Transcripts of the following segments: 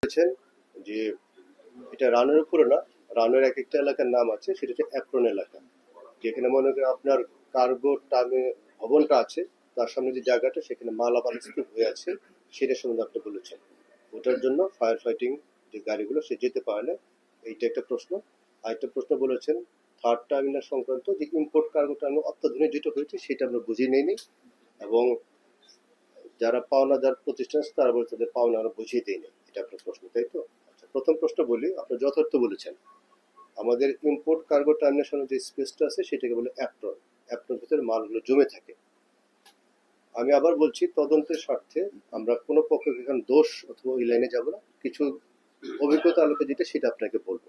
বলেছেন যে এটা রানের উপরে না, রানের এক একটা এলাকার নাম আছে, সেটা হচ্ছে অ্যাপ্রন এলাকা, যেখানে মনে করেন আপনার কার্গো টার্মে ভবনটা আছে, তার সামনে যে জায়গাটা সেখানে মালামাল স্তূপ হয়ে আছে, সেটা সম্বন্ধে আপনি বলেছেন। ওটার জন্য ফায়ার ফাইটিং যে গাড়িগুলো সে যেতে পারে না, এইটা একটা প্রশ্ন। আরেকটা প্রশ্ন বলেছেন থার্ড টার্মিনাল সংক্রান্ত যে ইম্পোর্ট কার্গো টার্মিনাল অত্যাধুনিক যেটা হয়েছে সেটা আমরা বুঝিয়ে নিইনি, এবং যারা পাওনাদার প্রতিষ্ঠান আছে তারা বলে তাদের পাওনা আমরা বুঝিয়ে দিইনি, এটা আপনার প্রশ্ন, তাই তো? আচ্ছা, প্রথম প্রশ্ন বলি, আপনি যথার্থ বলেছেন। আমাদের ইম্পোর্ট কার্গো টার্মিনেশনের যে স্পেসটা আছে সেটাকে বলে অ্যাপ্রন। অ্যাপ্রনের ভিতরে মালগুলো জমে থাকে। আমি আবার বলছি, তদন্তের স্বার্থে আমরা কোনো পক্ষকে এখন দোষ অথবা ওই লাইনে যাব না, কিছু অভিজ্ঞতা আলোকে যেটা সেটা আপনাকে বলবো।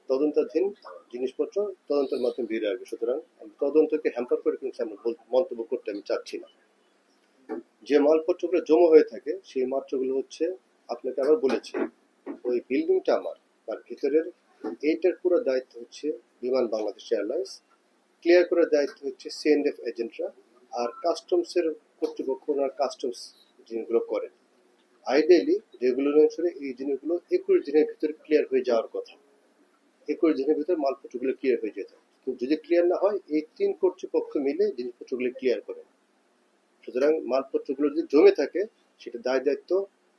তদন্তাধীন জিনিসপত্র তদন্তের মাধ্যমে বেরিয়ে আসবে, সুতরাং আমি তদন্তকে হ্যাম্পার করে কিন্তু আমরা মন্তব্য করতে আমি চাচ্ছি না। যে মালপত্রগুলো জমা হয়ে থাকে সেই মাত্রগুলো হচ্ছে, আপনাকে আবার বলেছি, ওই বিল্ডিংটা আমার, তার ভিতরের এইটার পুরো দায়িত্ব হচ্ছে বিমান বাংলাদেশ এয়ারলাইন্স, ক্লিয়ার করার দায়িত্ব হচ্ছে সিএনএফ এজেন্টরা, আর কাস্টমসের কর্তৃপক্ষ ওনার কাস্টমস জিনিসগুলো করেন। আইডিয়ালি রেগুলার অনুসারে এই জিনিসগুলো 21 দিনের ভিতরে ক্লিয়ার হয়ে যাওয়ার কথা, 21 দিনের ভিতরে মালপত্রগুলো ক্লিয়ার হয়ে যেত, কিন্তু যদি ক্লিয়ার না হয় এই 3 কর্তৃপক্ষ মিলে জিনিসপত্রগুলো ক্লিয়ার করে। সুতরাং মালপত্রগুলো যদি জমে থাকে সেটা দায় দায়িত্ব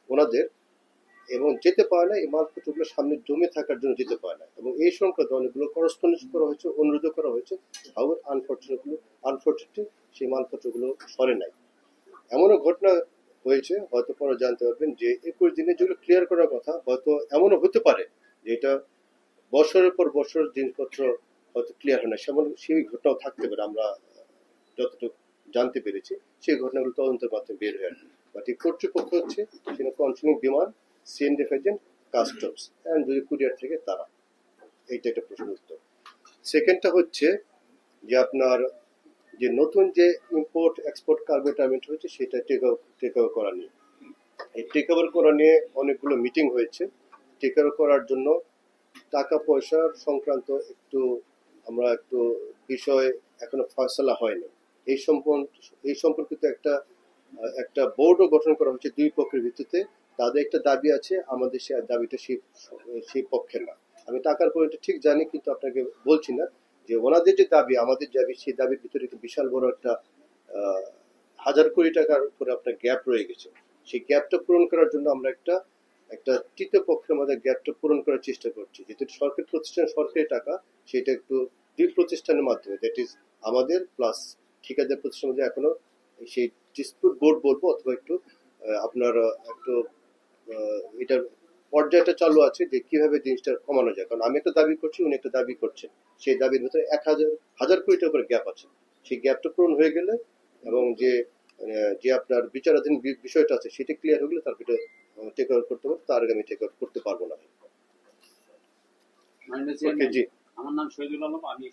ওনাদের, এবং যেতে পারে না এই মালপত্রগুলো সামনে জমে থাকার জন্য যেতে পারে না, এবং এই সংক্রান্ত অনেকগুলো করসপন্ডেন্স করা হয়েছে, অনুরোধ করা হয়েছে, হাউর আনফর্চুনেটলি সেই মালপত্রগুলো সরে নাই। এমনও ঘটনা হয়েছে, হয়তো পরে জানতে পারবেন, যে 21 দিনে যেগুলো ক্লিয়ার করার কথা, হয়তো এমনও হতে পারে যে এটা বছরের পর বছর জিনিসপত্র হয়তো ক্লিয়ার হয় না, সেই ঘটনাও থাকতে পারে। আমরা যতটুকু জানতে পেরেছি সেই ঘটনাগুলো তদন্তের মাধ্যমে বের হয়ে আসবে। বাট এই কর্তৃপক্ষ হচ্ছে সেখানে কন্ট্রোলিং বিমান, সিএনডিএফ এজেন্ট, কাস্টমস অ্যান্ড যদি কুরিয়ার থেকে তারা। এইটা একটা প্রশ্ন উত্তর। সেকেন্ডটা হচ্ছে যে আপনার যে নতুন যে ইম্পোর্ট এক্সপোর্ট কার্গো টার্মিনেট হয়েছে সেটা টেক ওভার করা নিয়ে, এই টেক ওভার করা নিয়ে অনেকগুলো মিটিং হয়েছে। টেক ওভার করার জন্য টাকা পয়সার সংক্রান্ত আমরা একটু বিষয় এখনো ফয়সলা হয়নি। এই সম্পর্কিত একটা বোর্ডও গঠন করা হচ্ছে দুই পক্ষের ভিত্তিতে। তাদের একটা দাবি আছে, আমাদের সে দাবিটা সেই পক্ষের না। আমি টাকার পয়েন্টটা ঠিক জানি, কিন্তু আপনাকে বলছি না যে ওনাদের যে দাবি আমাদের দাবি, সেই দাবির ভিতরে একটা বিশাল বড় একটা 1,000 কোটি টাকার উপরে আপনার গ্যাপ রয়ে গেছে। সেই গ্যাপটা পূরণ করার জন্য আমরা একটা তৃতীয় পক্ষের মধ্যে গ্যাপটা পূরণ করার চেষ্টা করছি, যেহেতু সরকারি প্রতিষ্ঠান, সরকারি টাকা, সেটা একটু দুই প্রতিষ্ঠানের মাধ্যমে, দ্যাট ইজ আমাদের প্লাস ঠিকাদার প্রতিষ্ঠানের মধ্যে এখনো সেই ডিসপিউট বোর্ড বলবো, অথবা একটু আপনার একটু এটার পর্যায়টা চালু আছে যে কিভাবে জিনিসটা কমানো যায়। কারণ আমি একটা দাবি করছি, উনি একটা দাবি করছেন, সেই দাবির ভিতরে 1,000 কোটি টাকার গ্যাপ আছে। সেই গ্যাপটা পূরণ হয়ে গেলে, এবং যে আপনার বিচারাধীন বিষয়টা আছে সেটা ক্লিয়ার হয়ে গেলে তার ভিতরে টেক ওভার করতে পারবো, তার আগে আমি টেক ওভার করতে পারবো না। জি, আমার নাম শহীদুল আলম, আমি